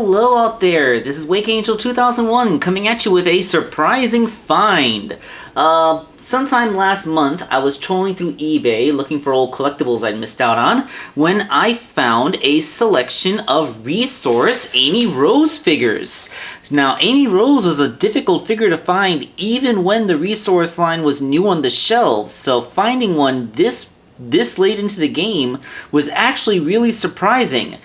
Hello out there, this is Wake Angel 2001 coming at you with a surprising find. Sometime last month I was trolling through eBay looking for old collectibles I'd missed out on when I found a selection of Resaurus Amy Rose figures. Now Amy Rose was a difficult figure to find even when the Resaurus line was new on the shelves, so finding one this late into the game was actually really surprising.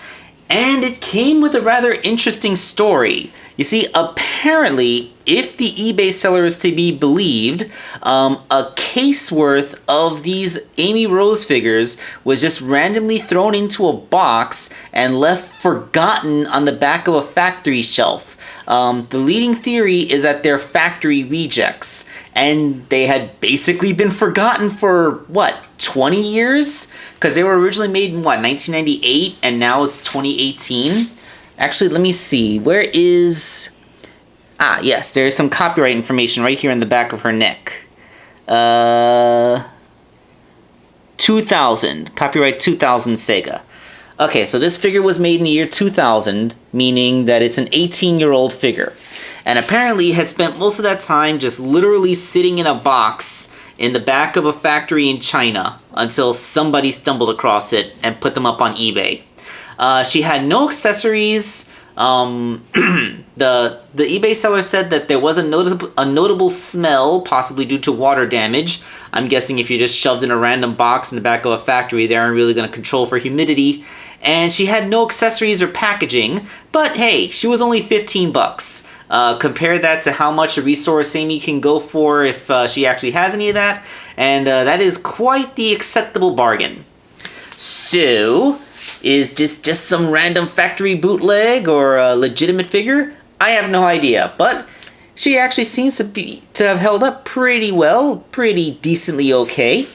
And it came with a rather interesting story. You see, apparently, if the eBay seller is to be believed, a case worth of these Amy Rose figures was just randomly thrown into a box and left forgotten on the back of a factory shelf. The leading theory is that they're factory rejects, and they had basically been forgotten for, 20 years? Because they were originally made in, 1998, and now it's 2018? Actually, let me see. Where is... Ah, yes, there is some copyright information right here in the back of her neck. 2000. Copyright 2000 Sega. Okay, so this figure was made in the year 2000, meaning that it's an 18-year-old figure. And apparently had spent most of that time just literally sitting in a box in the back of a factory in China until somebody stumbled across it and put them up on eBay. She had no accessories. The eBay seller said that there was a notable smell, possibly due to water damage. I'm guessing if you just shoved in a random box in the back of a factory, they aren't really going to control for humidity. And she had no accessories or packaging, but hey, she was only 15 bucks. Compare that to how much a Resaurus Amy can go for if she actually has any of that, and that is quite the acceptable bargain. So, is this just some random factory bootleg or a legitimate figure? I have no idea, but she actually seems to have held up pretty well, pretty decently okay.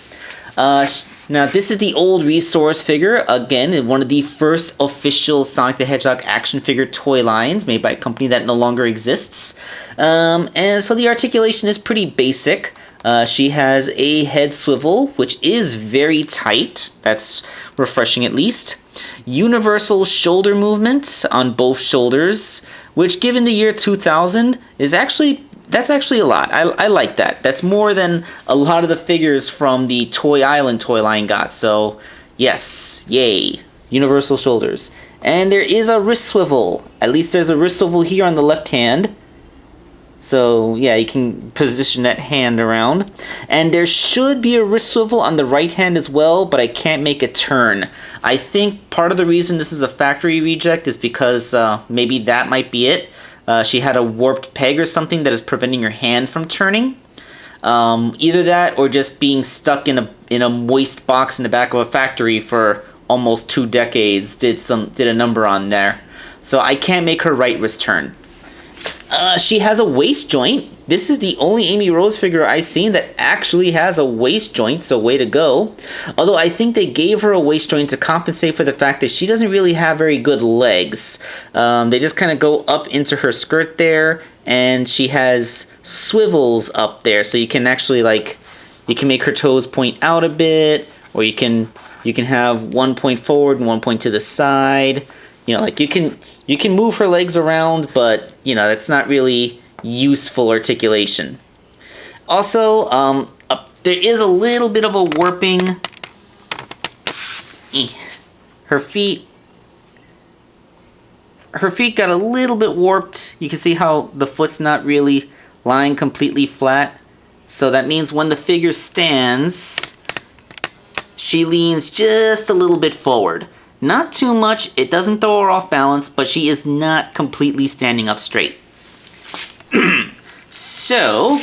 Now, this is the old Resaurus figure, again, one of the first official Sonic the Hedgehog action figure toy lines, made by a company that no longer exists. And so the articulation is pretty basic. She has a head swivel, which is very tight. That's refreshing at least. Universal shoulder movement on both shoulders, which given the year 2000 is that's actually a lot. I like that. That's more than a lot of the figures from the Toy Island toy line got. So, yes, yay. Universal shoulders. And there is a wrist swivel. At least there's a wrist swivel here on the left hand. So, yeah, you can position that hand around. And there should be a wrist swivel on the right hand as well, but I can't make a turn. I think part of the reason this is a factory reject is because maybe that might be it. She had a warped peg or something that is preventing her hand from turning. Either that or just being stuck in a moist box in the back of a factory for almost 2 decades did a number on there. So I can't make her right wrist turn. She has a waist joint. This is the only Amy Rose figure I've seen that actually has a waist joint, so way to go. Although I think they gave her a waist joint to compensate for the fact that she doesn't really have very good legs. They just kind of go up into her skirt there, and she has swivels up there, so you can actually, you can make her toes point out a bit, or you can have one point forward and one point to the side. You know, you can move her legs around, but, that's not really useful articulation. Also, there is a little bit of a warping. Her feet got a little bit warped. You can see how the foot's not really lying completely flat. So that means when the figure stands, she leans just a little bit forward. Not too much, it doesn't throw her off balance, but she is not completely standing up straight. So,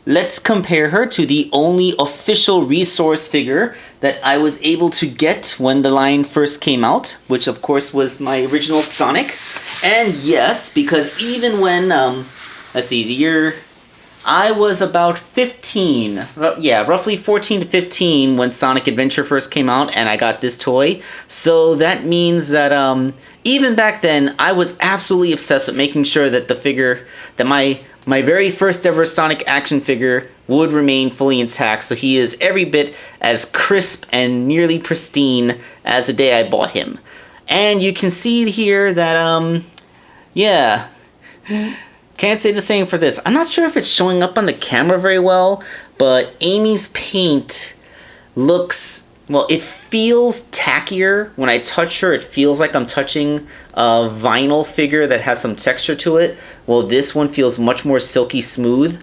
let's compare her to the only official Resaurus figure that I was able to get when the line first came out, which of course was my original Sonic. And yes, because even when, let's see, the year... I was about 15, roughly 14 to 15 when Sonic Adventure first came out and I got this toy. So that means that even back then, I was absolutely obsessed with making sure that the figure, that my very first ever Sonic action figure would remain fully intact. So he is every bit as crisp and nearly pristine as the day I bought him. And you can see here that Yeah. Can't say the same for this. I'm not sure if it's showing up on the camera very well, but Amy's paint looks... Well, it feels tackier. When I touch her, it feels like I'm touching a vinyl figure that has some texture to it. Well, this one feels much more silky smooth.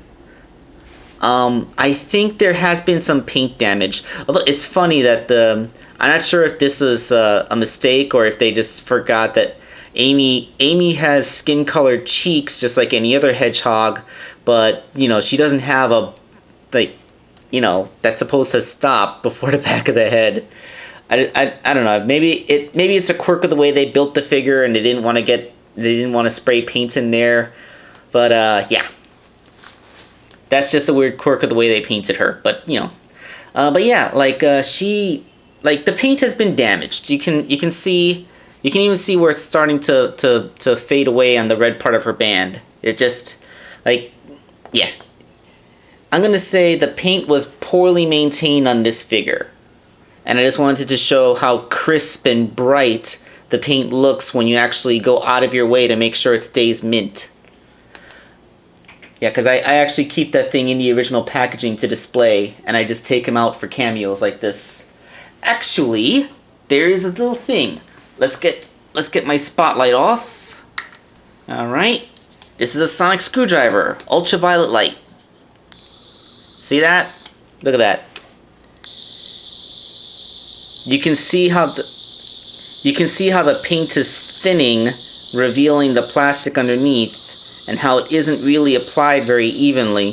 I think there has been some paint damage. Although it's funny that I'm not sure if this is a mistake or if they just forgot that Amy has skin-colored cheeks just like any other hedgehog, but, you know, she doesn't have a, like, you know, that's supposed to stop before the back of the head. I don't know. Maybe it's a quirk of the way they built the figure and they didn't want to spray paint in there. But yeah. That's just a weird quirk of the way they painted her, but you know. But yeah, like the paint has been damaged. You can even see where it's starting to fade away on the red part of her band. It just, like, yeah. I'm gonna say the paint was poorly maintained on this figure. And I just wanted to show how crisp and bright the paint looks when you actually go out of your way to make sure it stays mint. Yeah, because I actually keep that thing in the original packaging to display, and I just take them out for cameos like this. Actually, there is a little thing. Let's get my spotlight off. Alright. This is a sonic screwdriver. Ultraviolet light. See that? Look at that. You can see how the paint is thinning, revealing the plastic underneath, and how it isn't really applied very evenly.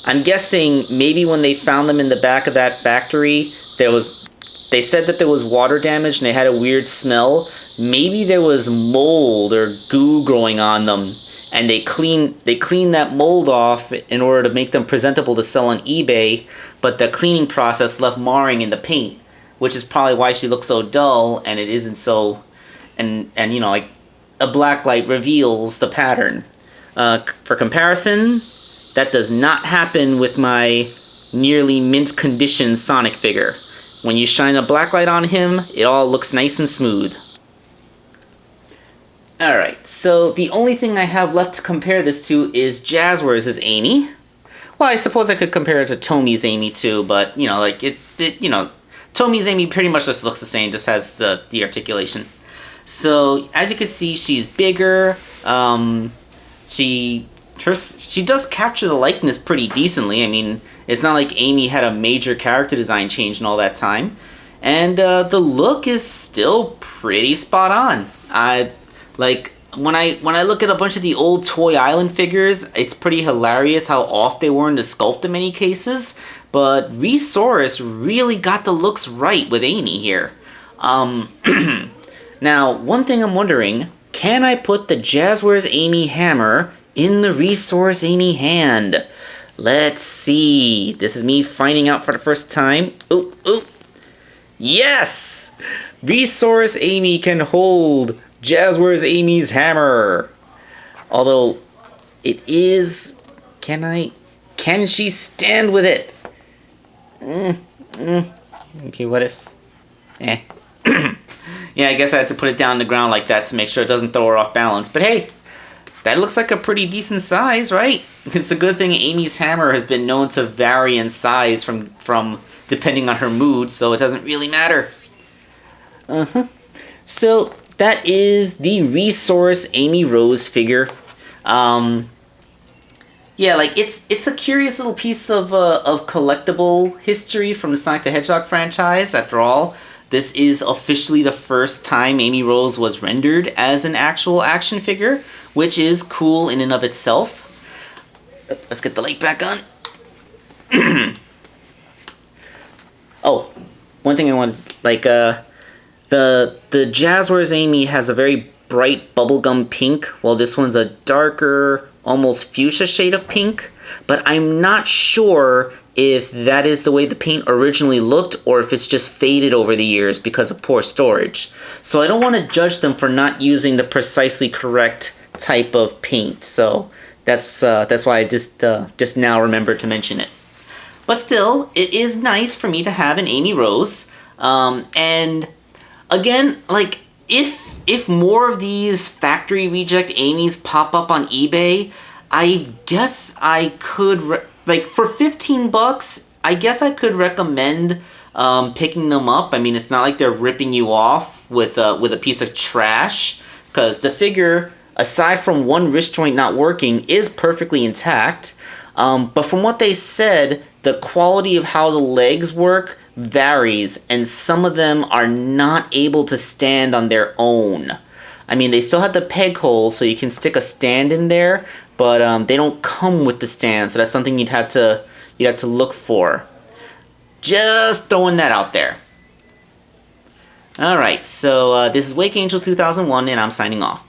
I'm guessing maybe when they found them in the back of that factory, they said that there was water damage and they had a weird smell. Maybe there was mold or goo growing on them, and they cleaned that mold off in order to make them presentable to sell on eBay, but the cleaning process left marring in the paint, which is probably why she looks so dull and it isn't so, and you know, like, a black light reveals the pattern. For comparison, that does not happen with my nearly mint condition Sonic figure. When you shine a black light on him, it all looks nice and smooth. Alright, so the only thing I have left to compare this to is Jazwares Amy. Well, I suppose I could compare it to Tommy's Amy too, but, you know, like, you know, Tommy's Amy pretty much just looks the same, just has the articulation. So, as you can see, she's bigger. She does capture the likeness pretty decently. I mean, it's not like Amy had a major character design change in all that time. And the look is still pretty spot on. Like, when I look at a bunch of the old Toy Island figures, it's pretty hilarious how off they were in the sculpt in many cases. But Resaurus really got the looks right with Amy here. Now, one thing I'm wondering, can I put the Jazwares Amy hammer in the Resaurus Amy hand? Let's see. This is me finding out for the first time. Oop, oop. Yes! Resaurus Amy can hold Jazwares Amy's hammer. Although, it is... Can she stand with it? Okay, what if... Yeah, I guess I had to put it down on the ground like that to make sure it doesn't throw her off balance. But hey, that looks like a pretty decent size, right? It's a good thing Amy's hammer has been known to vary in size from depending on her mood, so it doesn't really matter. So that is the Resaurus Amy Rose figure. Yeah, like it's a curious little piece of collectible history from the Sonic the Hedgehog franchise. After all, this is officially the first time Amy Rose was rendered as an actual action figure, which is cool in and of itself. Let's get the light back on. Oh, one thing I want, like, the Jazwares Amy has a very bright bubblegum pink, while this one's a darker, almost fuchsia shade of pink. But I'm not sure if that is the way the paint originally looked or if it's just faded over the years because of poor storage. So I don't want to judge them for not using the precisely correct type of paint. So that's why I just now remembered to mention it. But still, it is nice for me to have an Amy Rose. And again, like, if if more of these factory reject Amy's pop up on eBay, I guess I could, like, for 15 bucks, I guess I could recommend picking them up. I mean, it's not like they're ripping you off with a piece of trash, because the figure, aside from one wrist joint not working, is perfectly intact. But from what they said, the quality of how the legs work varies, and some of them are not able to stand on their own. I mean, they still have the peg holes, so you can stick a stand in there, but they don't come with the stand, so that's something you'd have to look for. Just throwing that out there. Alright, so this is Wake Angel 2001, and I'm signing off.